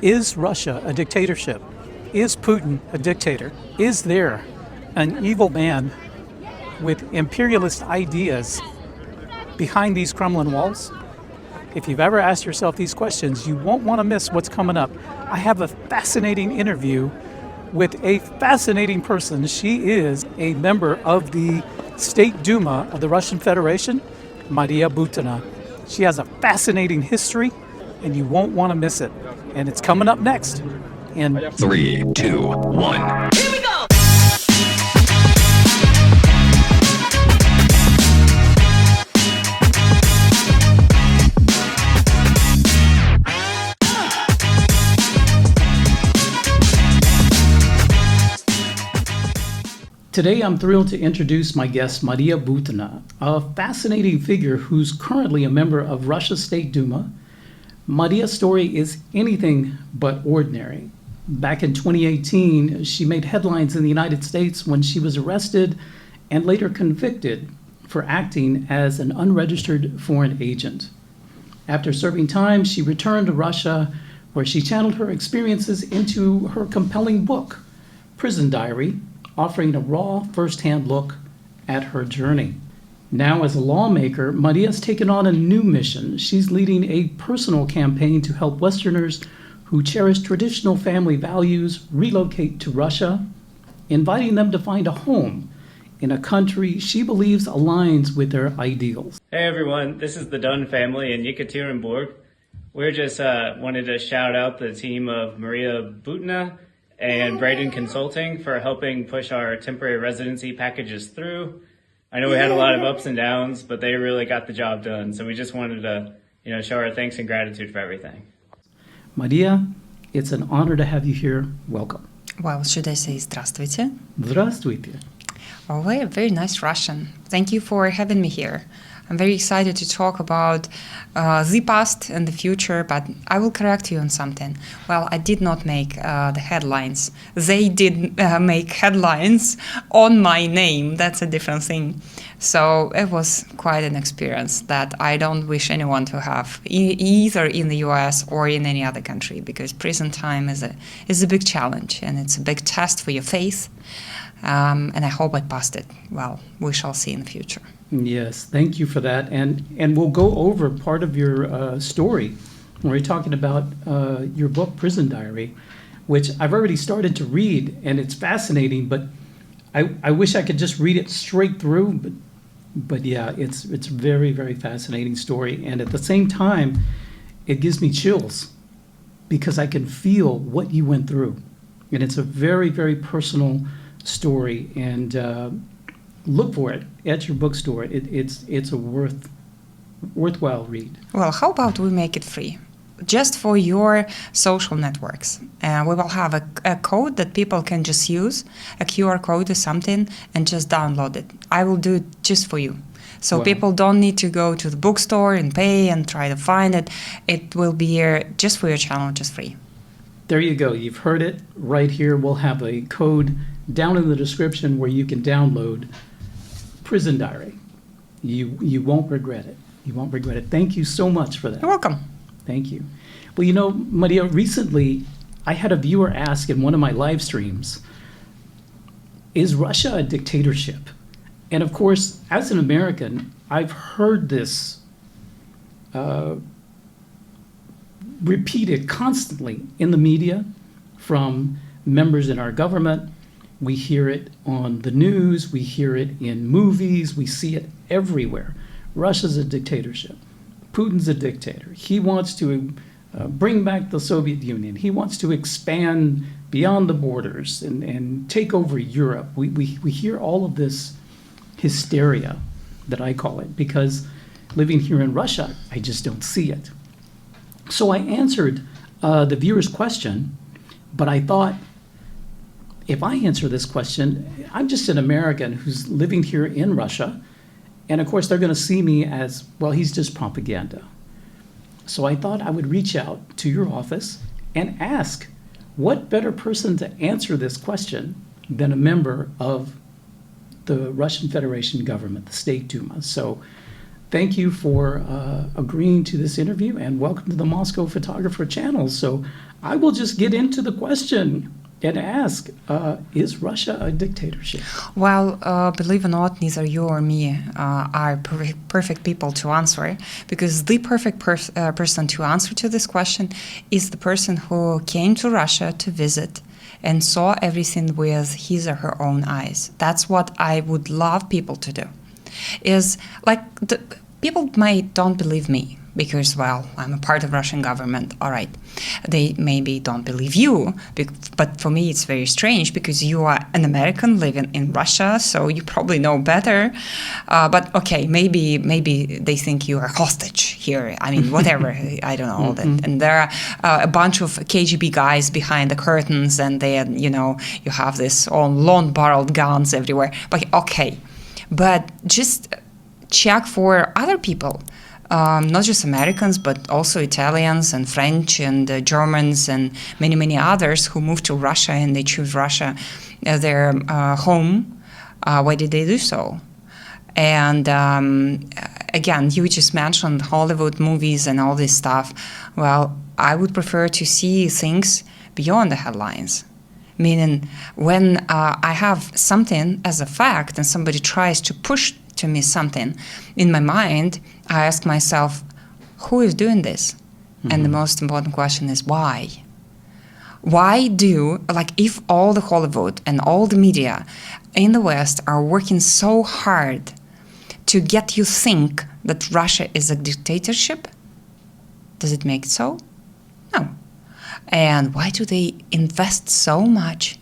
Is Russia a dictatorship? Is Putin a dictator? Is there an evil man with imperialist ideas behind these Kremlin walls? If you've ever asked yourself these questions, you won't want to miss what's coming up. I have a fascinating interview with a fascinating person. She is a member of the State Duma of the Russian Federation, Maria Butina. She has a fascinating history, and you won't want to miss it. And it's coming up next in 3, 2, 1. Here we go! Today, I'm thrilled to introduce my guest, Maria Butina, a fascinating figure who's currently a member of Russia's State Duma. Maria's story is anything but ordinary. Back in 2018, she made headlines in the United States when she was arrested and later convicted for acting as an unregistered foreign agent. After serving time, she returned to Russia, where she channeled her experiences into her compelling book, Prison Diary, offering a raw, first-hand look at her journey. Now, as a lawmaker, Maria's taken on a new mission. She's leading a personal campaign to help Westerners who cherish traditional family values relocate to Russia, inviting them to find a home in a country she believes aligns with their ideals. Hey everyone, this is the Dunn family in Yekaterinburg. We're just wanted to shout out the team of Maria Butina and Braden Consulting for helping push our temporary residency packages through. I know we had a lot of ups and downs, but they really got the job done. So we just wanted to, show our thanks and gratitude for everything. Maria, it's an honor to have you here. Welcome. Well, should I say здравствуйте? Здравствуйте. Oh, very nice Russian. Thank you for having me here. I'm very excited to talk about the past and the future, but I will correct you on something. Well, I did not make the headlines. They did make headlines on my name. That's a different thing. So it was quite an experience that I don't wish anyone to have, either in the U.S. or in any other country, because prison time is a big challenge, and it's a big test for your faith. And I hope I passed it. Well, we shall see in the future. Yes, thank you for that. And we'll go over part of your story when we're talking about your book, Prison Diary, which I've already started to read, and it's fascinating, but I wish I could just read it straight through, but yeah, it's a very, very fascinating story. And at the same time, it gives me chills because I can feel what you went through. And it's a very, very personal story, and look for it at your bookstore. It's a worthwhile read. Well, how about we make it free, just for your social networks? We will have a code that people can just use, a QR code or something, and just download it. I will do it just for you. So Wow. People don't need to go to the bookstore and pay and try to find it. It will be here just for your channel, just free. There you go. You've heard it right here. We'll have a code down in the description where you can download Prison Diary. You won't regret it. You won't regret it. Thank you so much for that. You're welcome. Thank you. Well, Maria, recently I had a viewer ask in one of my live streams, is Russia a dictatorship? And of course, as an American, I've heard this repeated constantly in the media from members in our government. We hear it on the news, we hear it in movies, we see it everywhere. Russia's a dictatorship. Putin's a dictator. He wants to bring back the Soviet Union. He wants to expand beyond the borders and take over Europe. We hear all of this hysteria, that I call it, because living here in Russia, I just don't see it. So I answered the viewer's question, but I thought, if I answer this question, I'm just an American who's living here in Russia, and of course they're going to see me as, well, he's just propaganda. So I thought I would reach out to your office and ask, what better person to answer this question than a member of the Russian Federation government, the State Duma. So thank you for agreeing to this interview, and welcome to the Moscow Photographer channel. So I will just get into the question and ask, is Russia a dictatorship? Well, believe it or not, neither you or me are perfect people to answer, because the perfect person to answer to this question is the person who came to Russia to visit and saw everything with his or her own eyes. That's what I would love people to do. Is like people might don't believe me because, well, I'm a part of Russian government. All right, they maybe don't believe you, but for me it's very strange because you are an American living in Russia, so you probably know better. But okay, maybe they think you are hostage here. I mean, whatever. I don't know. And there are a bunch of KGB guys behind the curtains, and they, you have this all long-barreled guns everywhere. But okay, but just check for other people. Not just Americans, but also Italians and French and Germans and many, many others who moved to Russia and they choose Russia as their home. Why did they do so? And again, you just mentioned Hollywood movies and all this stuff. Well, I would prefer to see things beyond the headlines. Meaning, when I have something as a fact and somebody tries to push to me something, in my mind, I ask myself, who is doing this? Mm-hmm. And the most important question is why? Why if all the Hollywood and all the media in the West are working so hard to get you think that Russia is a dictatorship, does it make it so? No. And why do they invest so much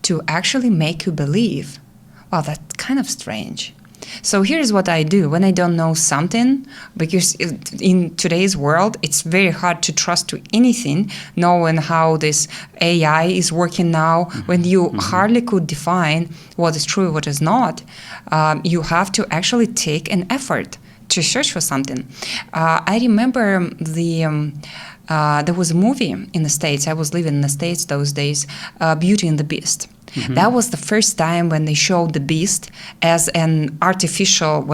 to actually make you believe? Well, that's kind of strange. So here's what I do when I don't know something, because in today's world, it's very hard to trust to anything, knowing how this AI is working now, when you hardly could define what is true, what is not. You have to actually take an effort to search for something. I remember there was a movie in the States. I was living in the States those days, Beauty and the Beast. Mm-hmm. That was the first time when they showed the beast as an artificial,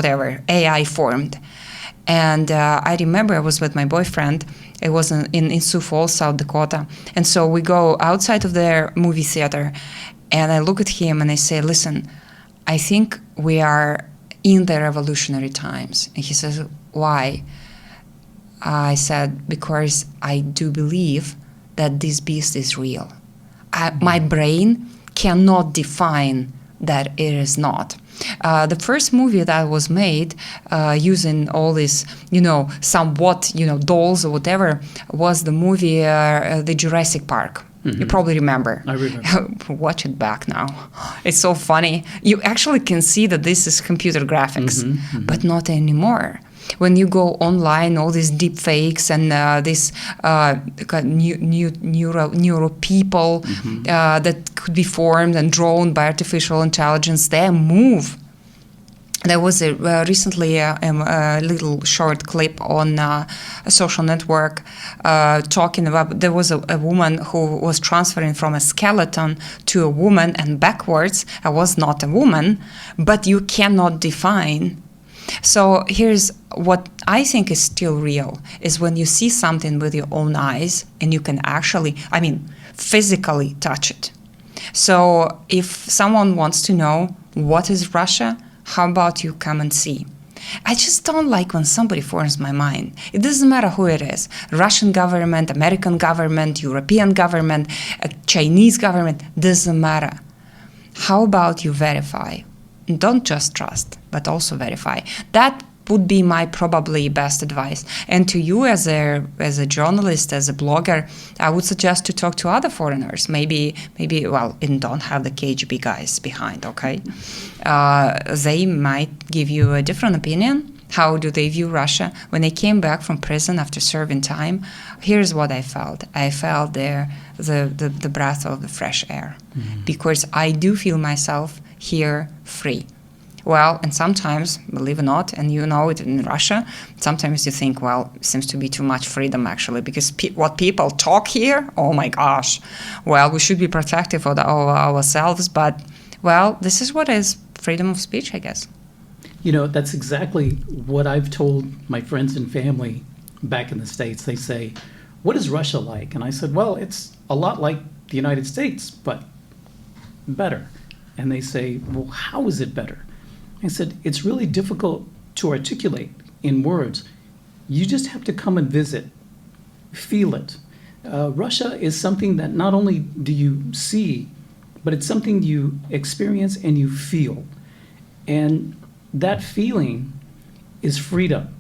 AI formed. And I remember I was with my boyfriend. It was in Sioux Falls, South Dakota. And so we go outside of their movie theater, and I look at him and I say, listen, I think we are in the revolutionary times. And he says, why? I said, because I do believe that this beast is real. My brain cannot define that it is not. The first movie that was made using all these, somewhat, dolls or whatever, was the movie The Jurassic Park. Mm-hmm. You probably remember. I remember. Watch it back now. It's so funny. You actually can see that this is computer graphics, but not anymore. When you go online, all these deep fakes and this neural people that could be formed and drawn by artificial intelligence, they move. There was recently a little short clip on a social network talking about, there was a woman who was transferring from a skeleton to a woman and backwards. I was not a woman, but you cannot define. So here's what I think is still real, is when you see something with your own eyes and you can actually, physically touch it. So if someone wants to know what is Russia, how about you come and see? I just don't like when somebody forms my mind. It doesn't matter who it is. Russian government, American government, European government, Chinese government, doesn't matter. How about you verify? Don't just trust, but also verify. That would be my probably best advice. And to you as a journalist, as a blogger, I would suggest to talk to other foreigners. Maybe, and don't have the KGB guys behind, okay? They might give you a different opinion. How do they view Russia? When they came back from prison after serving time, here's what I felt. I felt there the breath of the fresh air. Mm-hmm. Because I do feel myself here free. Well, and sometimes, believe it or not, and you know it in Russia, sometimes you think, well, it seems to be too much freedom actually, because what people talk here, oh my gosh. Well, we should be protective of ourselves, but, well, this is what is freedom of speech, I guess. That's exactly what I've told my friends and family back in the States. They say, what is Russia like? And I said, well, it's a lot like the United States, but better. And they say, well, how is it better? I said, it's really difficult to articulate in words. You just have to come and visit, feel it. Russia is something that not only do you see, but it's something you experience and you feel. And that feeling is freedom.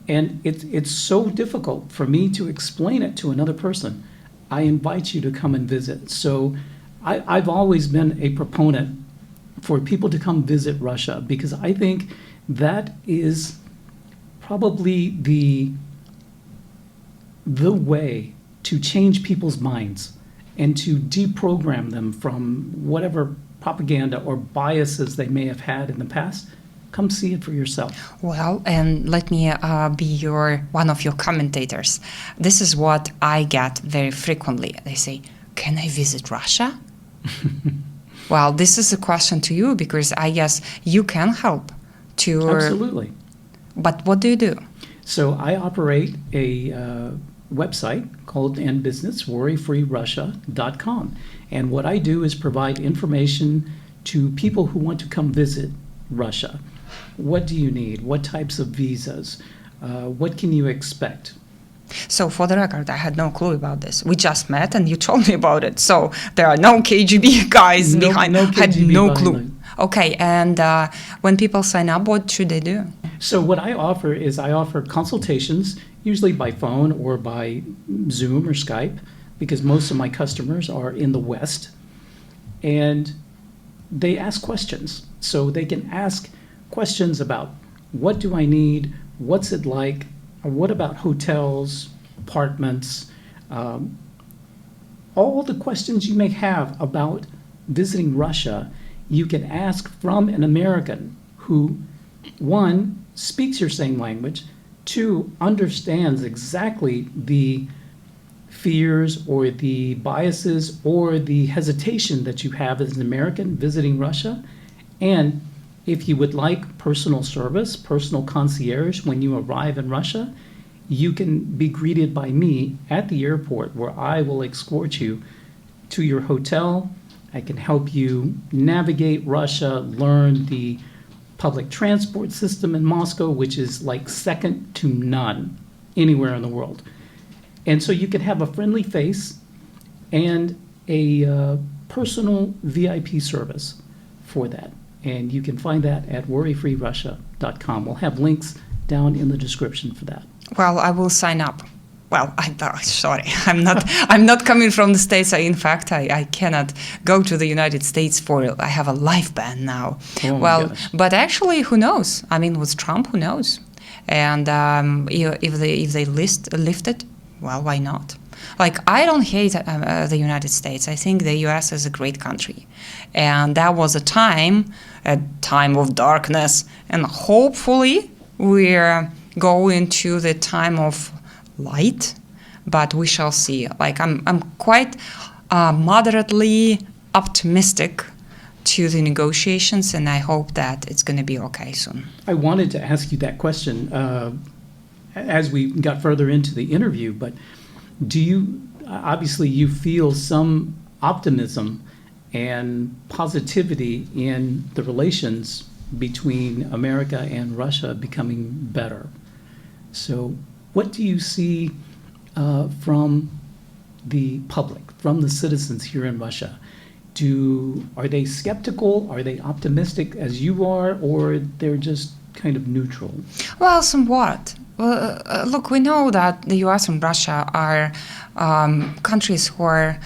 And it's so difficult for me to explain it to another person. I invite you to come and visit. So I've always been a proponent for people to come visit Russia, because I think that is probably the way to change people's minds and to deprogram them from whatever propaganda or biases they may have had in the past. Come see it for yourself. Well, and let me be one of your commentators. This is what I get very frequently. They say, "Can I visit Russia?" Well, this is a question to you, because I guess you can help to... Absolutely. But what do you do? So I operate a website called End Business, worryfreerussia.com. And what I do is provide information to people who want to come visit Russia. What do you need? What types of visas? What can you expect? So for the record, I had no clue about this. We just met and you told me about it. So there are no KGB guys behind. No I had KGB no behind clue. them. Okay, and when people sign up, what should they do? So what I offer is I offer consultations, usually by phone or by Zoom or Skype, because most of my customers are in the West. And they ask questions. So they can ask questions about, what do I need? What's it like? What about hotels, apartments? All the questions you may have about visiting Russia, you can ask from an American who, one, speaks your same language, two, understands exactly the fears or the biases or the hesitation that you have as an American visiting Russia. And if you would like personal service, personal concierge when you arrive in Russia, you can be greeted by me at the airport, where I will escort you to your hotel. I can help you navigate Russia, learn the public transport system in Moscow, which is like second to none anywhere in the world. And so you can have a friendly face and a personal VIP service for that. And you can find that at worryfreerussia.com. We'll have links down in the description for that. Well, I will sign up. Well, sorry, I'm not coming from the States. In fact, I cannot go to the United States I have a life ban now. Oh, well, gosh. but actually, who knows? I mean, with Trump, who knows? And if they lift it, well, why not? Like, I don't hate the United States. I think the U.S. is a great country. And that was a time of darkness. And hopefully we're going to the time of light, but we shall see. Like, I'm quite moderately optimistic to the negotiations, and I hope that it's going to be okay soon. I wanted to ask you that question as we got further into the interview, but do you, obviously you feel some optimism and positivity in the relations between America and Russia becoming better. So what do you see from the public, from the citizens here in Russia? Are they skeptical? Are they optimistic as you are, or they're just kind of neutral? Well, somewhat. Well, look, we know that the U.S. and Russia are countries who are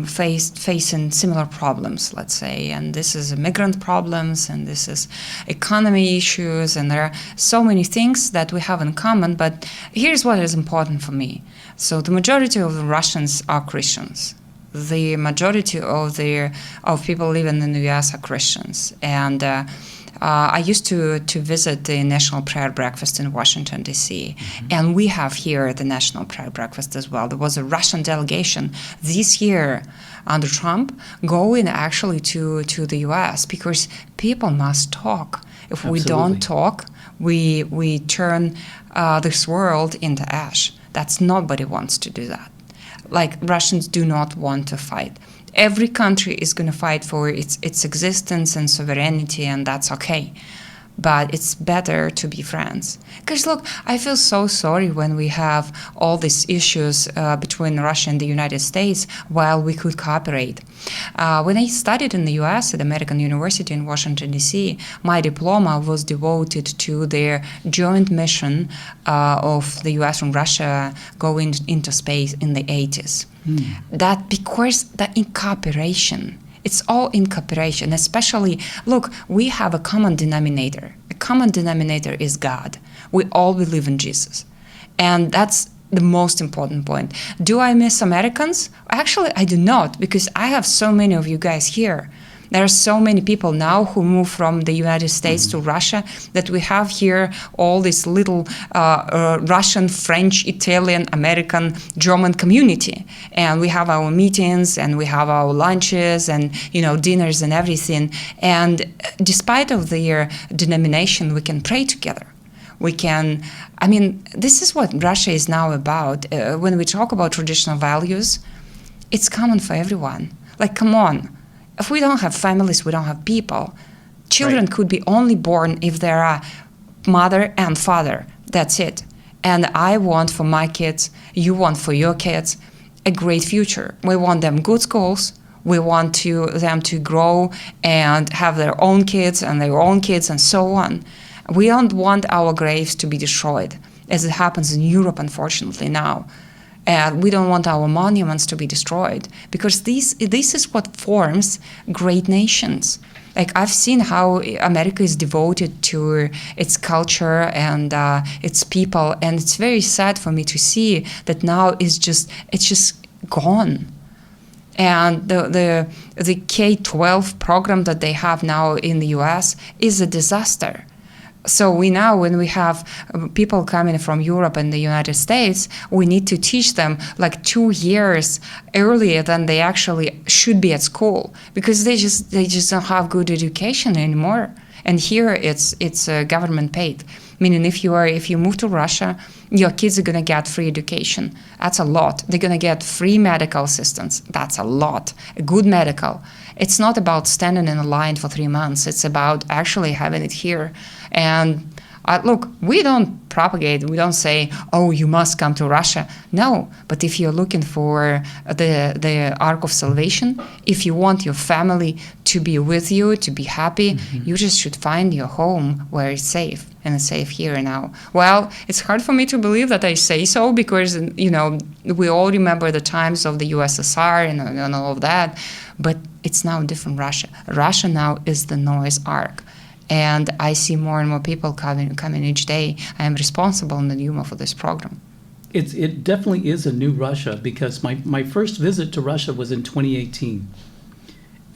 facing similar problems, let's say, and this is migrant problems, and this is economy issues, and there are so many things that we have in common. But here's what is important for me. So the majority of the Russians are Christians. The majority of people living in the U.S. are Christians, and I used to visit the National Prayer Breakfast in Washington, D.C., and we have here the National Prayer Breakfast as well. There was a Russian delegation this year under Trump going actually to the U.S. because people must talk. If we don't talk, we turn this world into ash. That's nobody wants to do that. Like Russians do not want to fight. Every country is going to fight for its existence and sovereignty, and that's okay. But it's better to be friends. Because look, I feel so sorry when we have all these issues between Russia and the United States while we could cooperate. When I studied in the U.S. at American University in Washington, D.C., my diploma was devoted to the joint mission of the U.S. and Russia going into space in the 80s. That because that in cooperation, it's all in cooperation, especially, look, we have a common denominator. A common denominator is God. We all believe in Jesus. And that's the most important point. Do I miss Americans? Actually, I do not, because I have so many of you guys here. There are so many people now who move from the United States to Russia that we have here all this little Russian, French, Italian, American, German community. And we have our meetings and we have our lunches and, dinners and everything. And despite of their denomination, we can pray together. We can, this is what Russia is now about. When we talk about traditional values, it's common for everyone. Like, come on. If we don't have families, we don't have people. Children could be only born if there are mother and father. That's it. And I want for my kids, you want for your kids, a great future. We want them good schools. We want them to grow and have their own kids and their own kids and so on. We don't want our graves to be destroyed, as it happens in Europe, unfortunately, now. And we don't want our monuments to be destroyed, because this is what forms great nations. Like, I've seen how America is devoted to its culture and its people, and it's very sad for me to see that now it's just gone. And the K-12 program that they have now in the U.S. is a disaster. So when we have people coming from Europe and the United States, we need to teach them like 2 years earlier than they actually should be at school, because they just don't have good education anymore. And here it's government paid, meaning if you move to Russia, your kids are gonna get free education. That's a lot. They're gonna get free medical assistance. That's a lot. Good medical. It's not about standing in a line for 3 months. It's about actually having it here. And look, we don't propagate. We don't say, oh, you must come to Russia. No, but if you're looking for the ark of salvation, if you want your family to be with you, to be happy, you just should find your home where it's safe. And it's safe here now. Well, it's hard for me to believe that I say so, because, we all remember the times of the USSR and all of that. But it's now a different Russia. Russia now is the Noah's Ark. And I see more and more people coming each day. I am responsible in the Yuma for this program. It definitely is a new Russia, because my first visit to Russia was in 2018.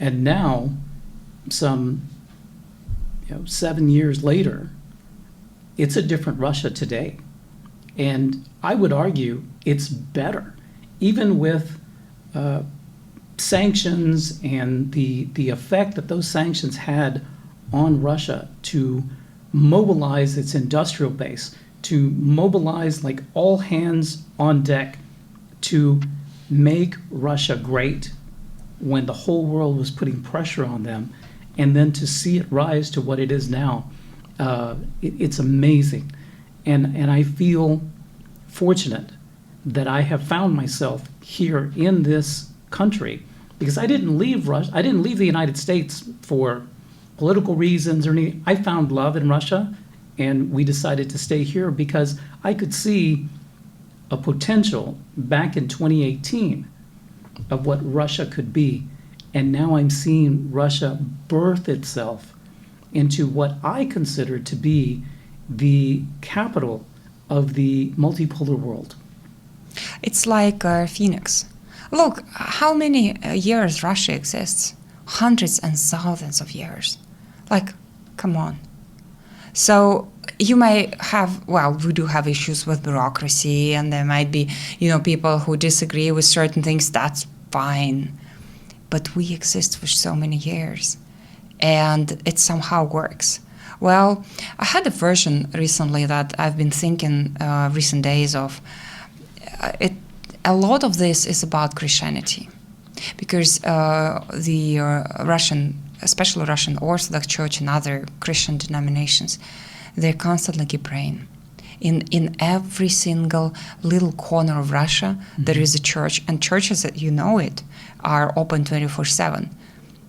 And now, some 7 years later, it's a different Russia today. And I would argue it's better, even with sanctions and the effect that those sanctions had on Russia to mobilize its industrial base, to mobilize like all hands on deck to make Russia great when the whole world was putting pressure on them, and then to see it rise to what it is now. It's amazing. And I feel fortunate that I have found myself here in this country, because I didn't leave Russia. I didn't leave the United States for political reasons or anything. I found love in Russia, and we decided to stay here because I could see a potential back in 2018 of what Russia could be. And now I'm seeing Russia birth itself into what I consider to be the capital of the multipolar world. It's like Phoenix. Look, how many years Russia exists? Hundreds and thousands of years. Like, come on. So you may have, we do have issues with bureaucracy, and there might be, people who disagree with certain things. That's fine. But we exist for so many years, and it somehow works. Well, I had a version recently that I've been thinking recent days of. a lot of this is about Christianity, because the Russian, especially Russian Orthodox Church and other Christian denominations, they constantly keep praying. In every single little corner of Russia, there is a church, and churches, that you know it, are open 24/7.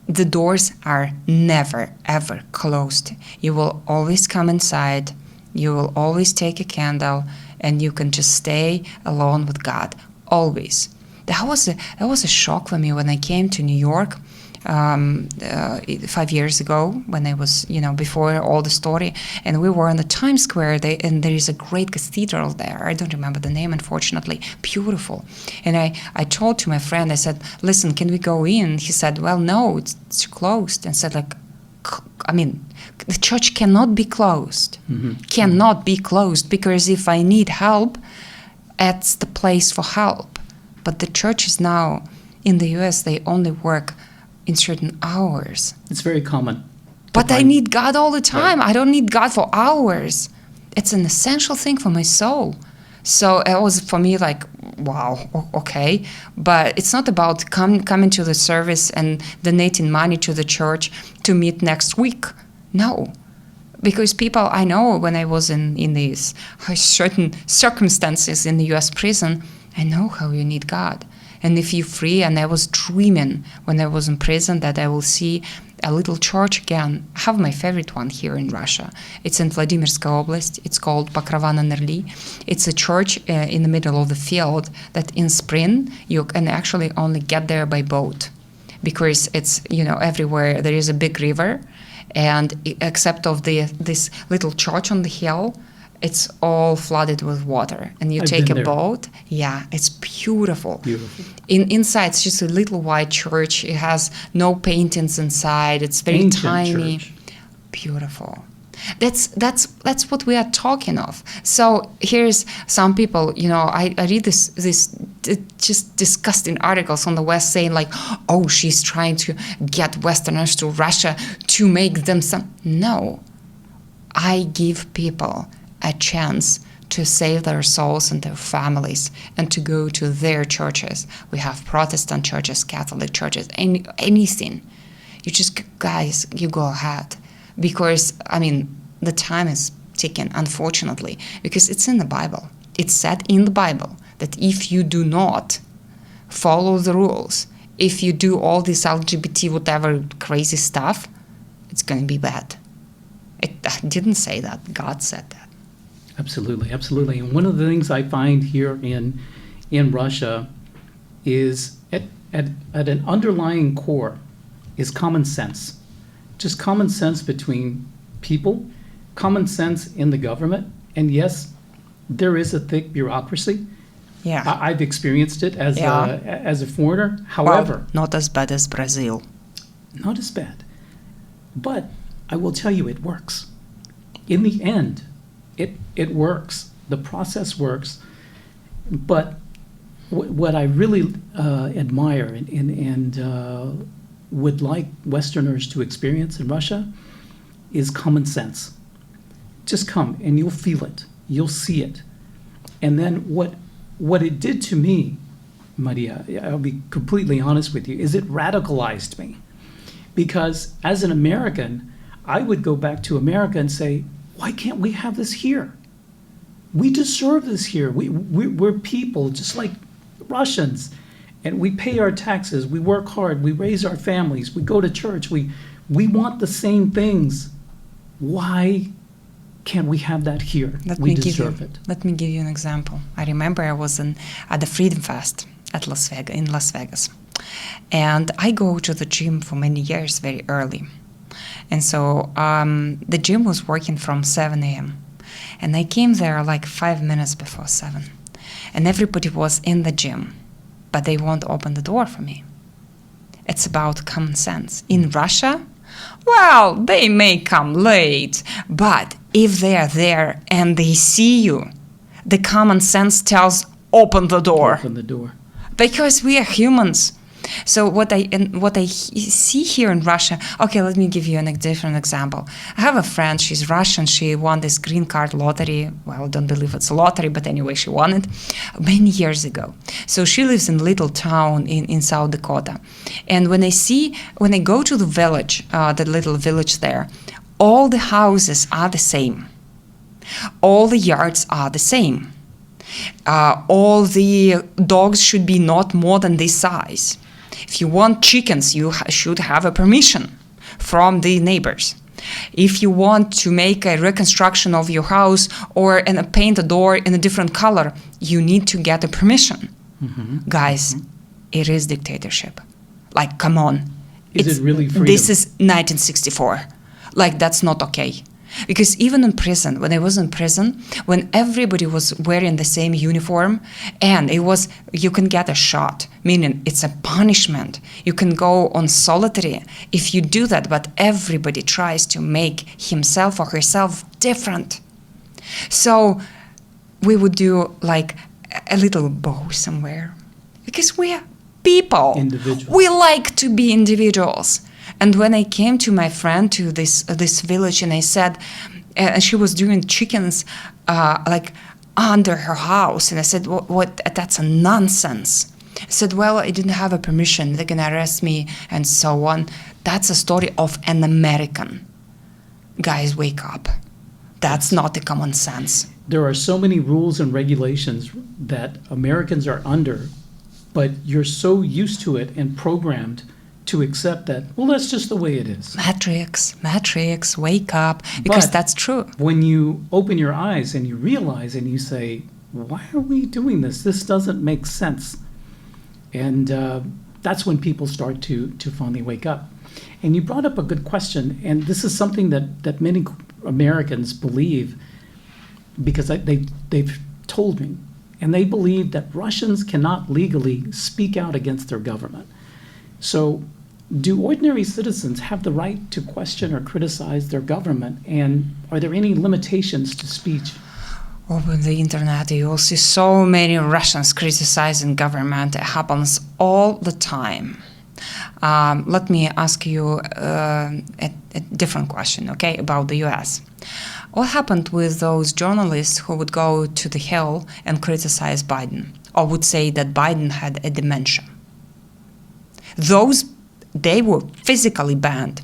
The doors are never, ever closed. You will always come inside, you will always take a candle, and you can just stay alone with God, always. That was a shock for me when I came to New York 5 years ago, when I was, before all the story, and we were in the Times Square, and there is a great cathedral there. I don't remember the name, unfortunately. Beautiful. And I told to my friend, I said, listen, can we go in? He said, well, no, it's closed. And said, the church cannot be closed. Cannot be closed, because if I need help, it's the place for help. But the churches now in the U.S., they only work in certain hours. It's very common. But I need God all the time. Right. I don't need God for hours. It's an essential thing for my soul. So it was, for me, like, wow, okay. But it's not about coming to the service and donating money to the church to meet next week. No. Because people, I know, when I was in these certain circumstances in the U.S. prison, I know how you need God. And if you're free, and I was dreaming when I was in prison that I will see a little church again. I have my favorite one here in Russia. It's in Vladimirskaya Oblast. It's called Pokrova-na-Nerli. It's a church in the middle of the field that in spring you can actually only get there by boat, because it's, everywhere there is a big river, and except of this little church on the hill, it's all flooded with water, and I've take a boat. Yeah, it's beautiful. Beautiful. Inside, it's just a little white church. It has no paintings inside. It's very Ancient tiny. Church. Beautiful. That's what we are talking of. So here's some people. I read this just disgusting articles on the West saying like, oh, she's trying to get Westerners to Russia to make them some. No, I give people a chance to save their souls and their families and to go to their churches. We have Protestant churches, Catholic churches, anything. You just, guys, you go ahead. Because, the time is ticking, unfortunately, because it's in the Bible. It's said in the Bible that if you do not follow the rules, if you do all this LGBT whatever crazy stuff, it's going to be bad. I didn't say that. God said that. Absolutely, absolutely. And one of the things I find here in Russia is at an underlying core is common sense. Just common sense between people, common sense in the government. And yes, there is a thick bureaucracy. Yeah. I've experienced it as a foreigner. However, well, not as bad as Brazil. Not as bad. But I will tell you, it works. In the end, it works. The process works. But what I really admire and would like Westerners to experience in Russia is common sense. Just come and you'll feel it. You'll see it. And then what it did to me, Maria, I'll be completely honest with you, is it radicalized me. Because as an American, I would go back to America and say, why can't we have this here? We deserve this here. We're people just like Russians, and we pay our taxes, we work hard, we raise our families, we go to church, we want the same things. Why can't we have that here? We deserve it. Let me give you an example. I remember I was at the Freedom Fest in Las Vegas. And I go to the gym for many years very early. And so the gym was working from 7 a.m. And I came there like 5 minutes before 7. And everybody was in the gym, but they won't open the door for me. It's about common sense. In Russia, well, they may come late, but if they are there and they see you, the common sense tells open the door. Open the door. Because we are humans. So what I see here in Russia. Okay, let me give you a different example. I have a friend. She's Russian. She won this green card lottery. Well, I don't believe it's a lottery, but anyway, she won it many years ago. So she lives in a little town in South Dakota, and when I go to the village, the little village there, all the houses are the same. All the yards are the same. All the dogs should be not more than this size. If you want chickens, you should have a permission from the neighbors. If you want to make a reconstruction of your house or paint a door in a different color, you need to get a permission. Guys, it is dictatorship. Like, come on. Is it really freedom? This is 1964. Like, that's not okay. Because even in prison, when I was in prison, when everybody was wearing the same uniform, and you can get a shot, meaning it's a punishment. You can go on solitary if you do that, but everybody tries to make himself or herself different. So we would do like a little bow somewhere. Because we are people. Individuals. We like to be individuals. And when I came to my friend to this village, and I said, and she was doing chickens like under her house, and I said, what? That's a nonsense. I said, well, I didn't have a permission. They're gonna arrest me, and so on. That's a story of an American. Guys, wake up. That's not the common sense. There are so many rules and regulations that Americans are under, but you're so used to it and programmed to accept that, well, that's just the way it is. Matrix, wake up, because that's true. When you open your eyes and you realize and you say, why are we doing this? This doesn't make sense. And that's when people start to finally wake up. And you brought up a good question, and this is something that many Americans believe, because they've told me, and they believe that Russians cannot legally speak out against their government. So do ordinary citizens have the right to question or criticize their government? And are there any limitations to speech? Over the internet, you will see so many Russians criticizing government. It happens all the time. Let me ask you a different question, okay, about the U.S. What happened with those journalists who would go to the Hill and criticize Biden, or would say that Biden had a dementia? They were physically banned.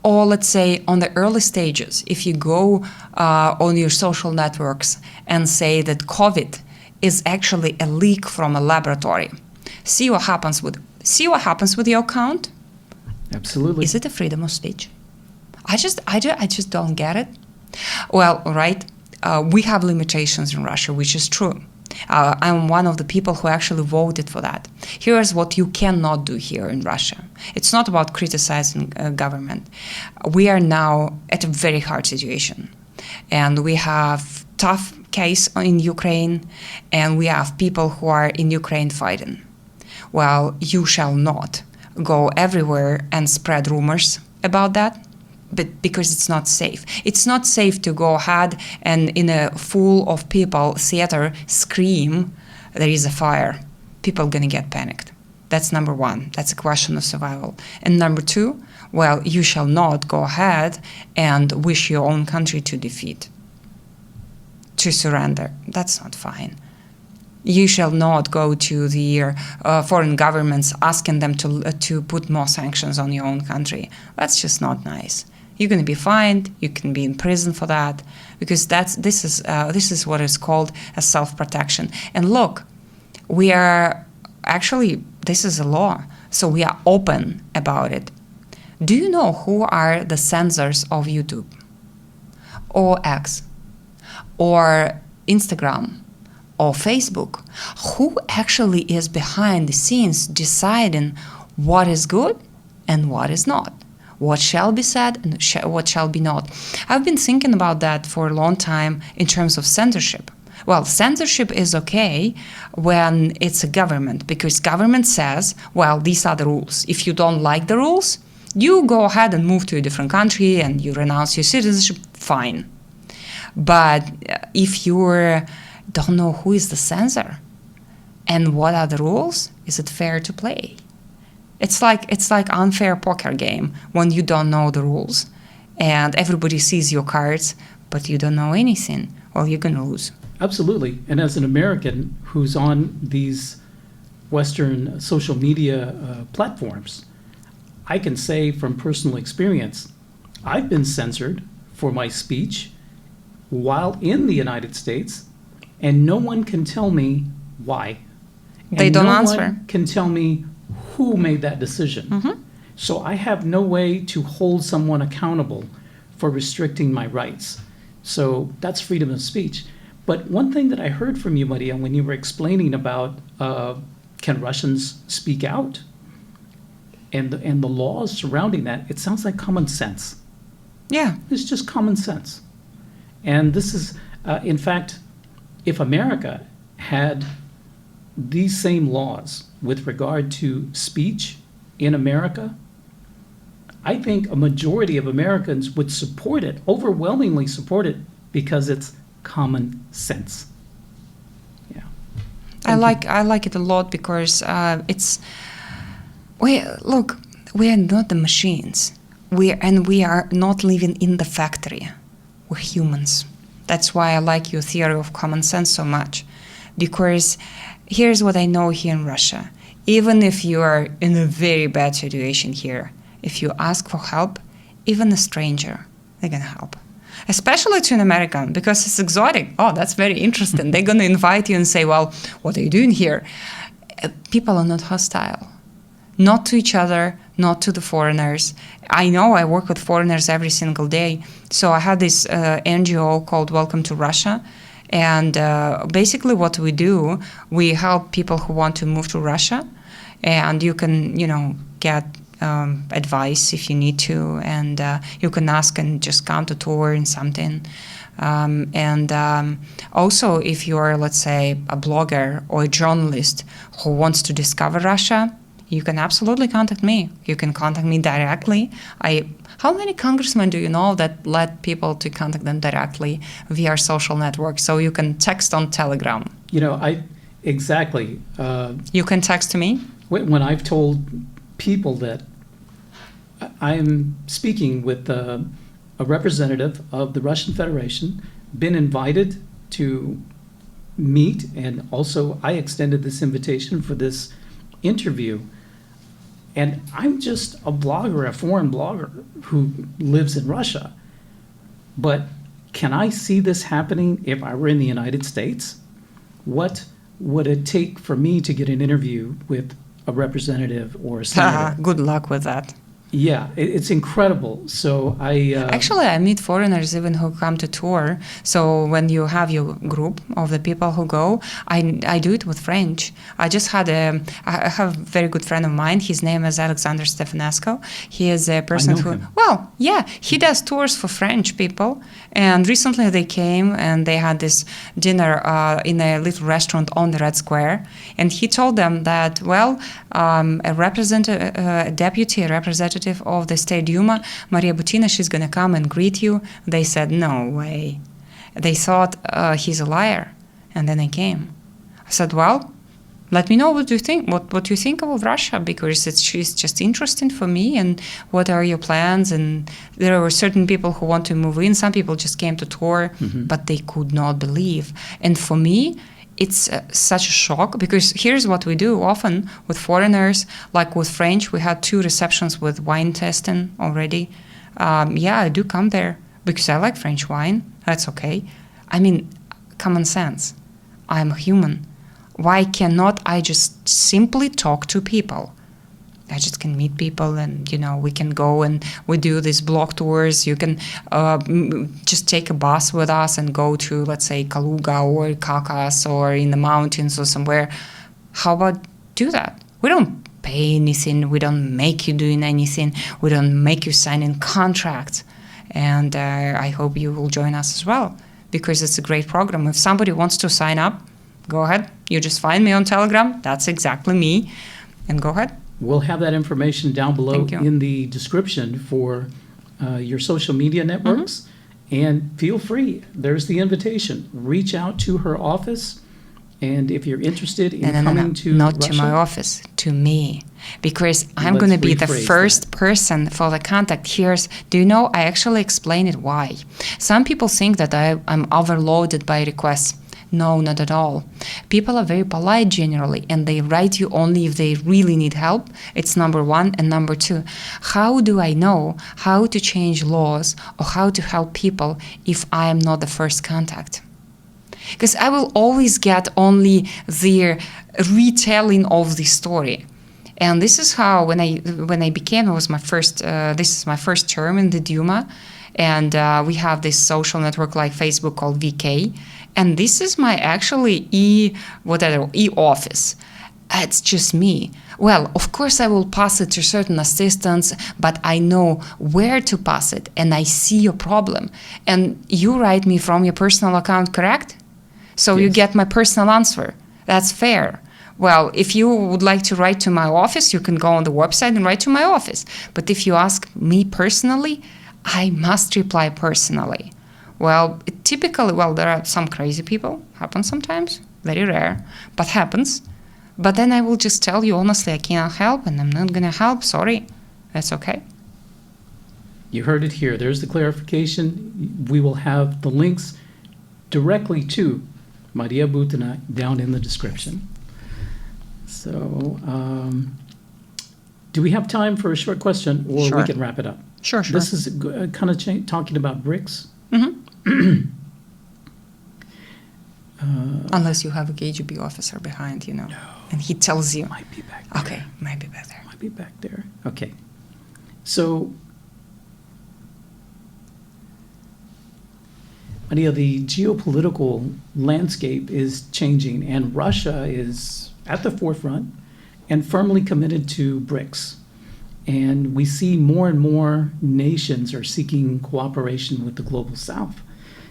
Or let's say on the early stages, if you go on your social networks and say that COVID is actually a leak from a laboratory, see what happens with your account? Absolutely. Is it a freedom of speech? I just don't get it. Well, right, we have limitations in Russia, which is true. I'm one of the people who actually voted for that. Here's what you cannot do here in Russia. It's not about criticizing government. We are now at a very hard situation. And we have tough case in Ukraine, and we have people who are in Ukraine fighting. Well, you shall not go everywhere and spread rumors about that, but because it's not safe. It's not safe to go ahead and in a full of people theater scream, there is a fire. People are going to get panicked. That's number one. That's a question of survival. And number two, well, you shall not go ahead and wish your own country to defeat, to surrender. That's not fine. You shall not go to the foreign governments asking them to put more sanctions on your own country. That's just not nice. You're going to be fined. You can be in prison for that, because this is what is called a self-protection. And look, we are actually, this is a law, so we are open about it. Do you know who are the censors of YouTube, or X, or Instagram, or Facebook? Who actually is behind the scenes deciding what is good and what is not? What shall be said and what shall be not? I've been thinking about that for a long time in terms of censorship. Well, censorship is okay when it's a government, because government says, well, these are the rules. If you don't like the rules, you go ahead and move to a different country and you renounce your citizenship, fine. But if you don't know who is the censor and what are the rules, is it fair to play? It's like unfair poker game when you don't know the rules, and everybody sees your cards, but you don't know anything. Well, you're gonna lose. Absolutely. And as an American who's on these Western social media platforms, I can say from personal experience, I've been censored for my speech while in the United States, and no one can tell me why. They And don't no answer. one can tell me who made that decision. So I have no way to hold someone accountable for restricting my rights. So that's freedom of speech. But one thing that I heard from you, Maria, when you were explaining about can Russians speak out and the laws surrounding that, it sounds like common sense. Yeah. It's just common sense. And this is, in fact, if America had these same laws with regard to speech in America, I think a majority of Americans would support it, overwhelmingly support it, because it's common sense. Yeah. I like it a lot because we are not the machines. We are not living in the factory. We're humans. That's why I like your theory of common sense so much, because here's what I know here in Russia. Even if you are in a very bad situation here, if you ask for help, even a stranger, they're gonna help. Especially to an American, because it's exotic. Oh, that's very interesting. They're gonna invite you and say, well, what are you doing here? People are not hostile. Not to each other, not to the foreigners. I know I work with foreigners every single day. So I had this NGO called Welcome to Russia. And basically what we do, we help people who want to move to Russia. And you can, get advice if you need to. And you can ask and just come to tour and something. Also, if you're, let's say, a blogger or a journalist who wants to discover Russia, you can absolutely contact me. You can contact me directly. How many congressmen do you know that let people to contact them directly via social networks? So you can text on Telegram. Exactly. You can text me. When I've told people that I'm speaking with a representative of the Russian Federation, been invited to meet, and also I extended this invitation for this interview. And I'm just a blogger, a foreign blogger who lives in Russia. But can I see this happening if I were in the United States? What would it take for me to get an interview with a representative or a senator? Good luck with that. Yeah, it's incredible. So Actually, I meet foreigners even who come to tour. So when you have your group of the people who go, I do it with French. I have a very good friend of mine. His name is Alexander Stefanesco. He is a person who, him. well, yeah, he does tours for French people. And recently they came and they had this dinner in a little restaurant on the Red Square. And he told them that, a representative of the State Duma, Maria Butina, she's going to come and greet you. They said, no way. They thought he's a liar. And then I came. I said, well, let me know what you think, what you think of Russia, because it's just interesting for me. And what are your plans? And there were certain people who want to move in. Some people just came to tour, but they could not believe. And for me, it's such a shock, because here's what we do often with foreigners, like with French. We had 2 receptions with wine tasting already. I do come there because I like French wine. That's okay. I mean, common sense. I'm a human. Why cannot I just simply talk to people? I just can meet people, and we can go and we do these blog tours. You can just take a bus with us and go to, let's say, Kaluga or Kaukas or in the mountains or somewhere. How about do that? We don't pay anything. We don't make you doing anything. We don't make you sign in contracts. And I hope you will join us as well, because it's a great program. If somebody wants to sign up, go ahead. You just find me on Telegram. That's exactly me. And go ahead. We'll have that information down below Thank you. in the description for your social media networks. And feel free. There's the invitation. Reach out to her office And if you're interested in No, coming to not Russia, to my office, to me. Because I'm Let's going to be the rephrase first person for the contact. Do you know, I actually explain it why. Some people think that I'm overloaded by requests. No, not at all. People are very polite generally, and they write you only if they really need help. It's number one. And number two, how do I know how to change laws or how to help people if I am not the first contact? Because I will always get only their retelling of the story. And this is how, when I became, this is my first term in the Duma, and we have this social network like Facebook called VK, and this is my actually e-office. It's just me. Well, of course I will pass it to certain assistants, but I know where to pass it, and I see your problem. And you write me from your personal account, correct? So you Yes. get my personal answer. That's fair. Well, if you would like to write to my office, you can go on the website and write to my office. But if you ask me personally, I must reply personally. Well, typically, there are some crazy people. Happens sometimes. Very rare, but happens. But then I will just tell you honestly, I cannot help and I'm not going to help. Sorry. That's okay. you heard it here. There's the clarification. We will have the links directly to Maria Butina down in the description. So, do we have time for a short question, or Sure. we can wrap it up? Sure. This is kind of talking about BRICS. Unless you have a KGB officer behind, and he tells you. Might be back there. Okay, might be better. Might be back there. Okay. So, Maria, the geopolitical landscape is changing, and Russia is at the forefront and firmly committed to BRICS. And we see more and more nations are seeking cooperation with the global south.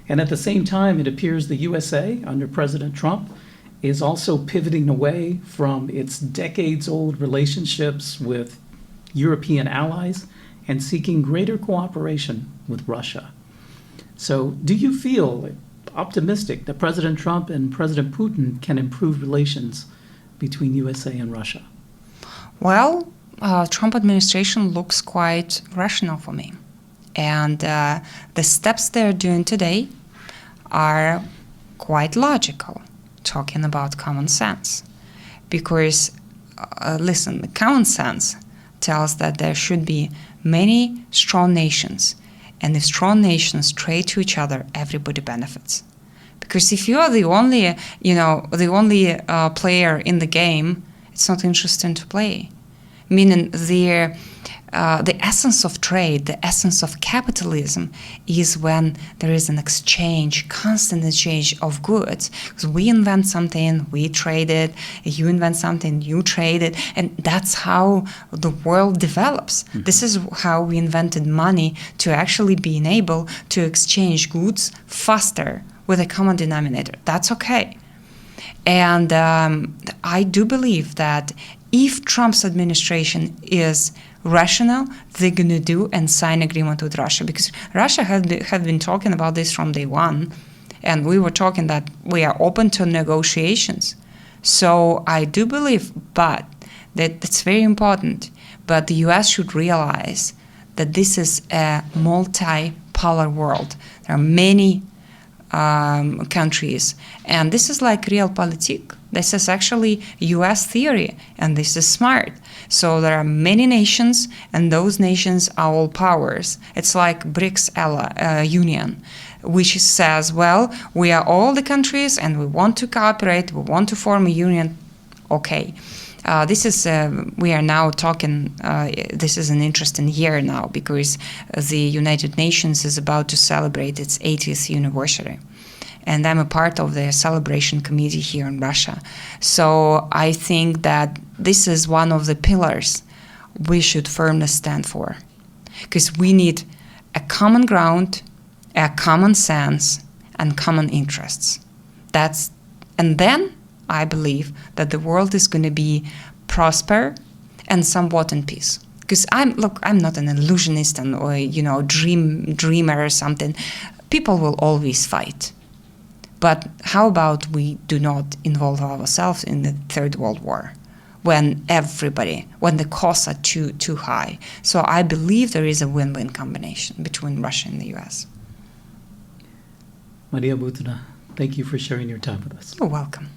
And at the same time, it appears the USA, under President Trump, is also pivoting away from its decades-old relationships with European allies and seeking greater cooperation with Russia. So do you feel optimistic that President Trump and President Putin can improve relations between USA and Russia? Well, Trump administration looks quite rational for me. And the steps they're doing today are quite logical, talking about common sense. Because, listen, common sense tells that there should be many strong nations. And if strong nations trade to each other, everybody benefits. Because if you are the only, player in the game, it's not interesting to play. Meaning the essence of trade, the essence of capitalism is when there is an exchange, constant exchange of goods. Because we invent something, we trade it, you invent something, you trade it, and that's how the world develops. Mm-hmm. This is how we invented money, to actually being able to exchange goods faster with a common denominator. That's okay. And I do believe that if Trump's administration is rational, they're going to do and sign agreement with Russia. Because Russia had been talking about this from day one. And we were talking that we are open to negotiations. So I do believe, but that's very important. But the U.S. should realize that this is a multipolar world. There are many countries. And this is like realpolitik. This is actually U.S. theory, and this is smart. So there are many nations, and those nations are all powers. It's like BRICS union, which says, well, we are all the countries, and we want to cooperate, we want to form a union. Okay. We are now talking, this is an interesting year now, because the United Nations is about to celebrate its 80th anniversary. And I'm a part of the celebration committee here in Russia. So I think that this is one of the pillars we should firmly stand for. Because we need a common ground, a common sense, and common interests. And then I believe that the world is going to be prosper and somewhat in peace. Because I'm not an illusionist or dreamer or something. People will always fight. But how about we do not involve ourselves in the Third World War when the costs are too high? So I believe there is a win-win combination between Russia and the U.S. Maria Butina, thank you for sharing your time with us. You're welcome.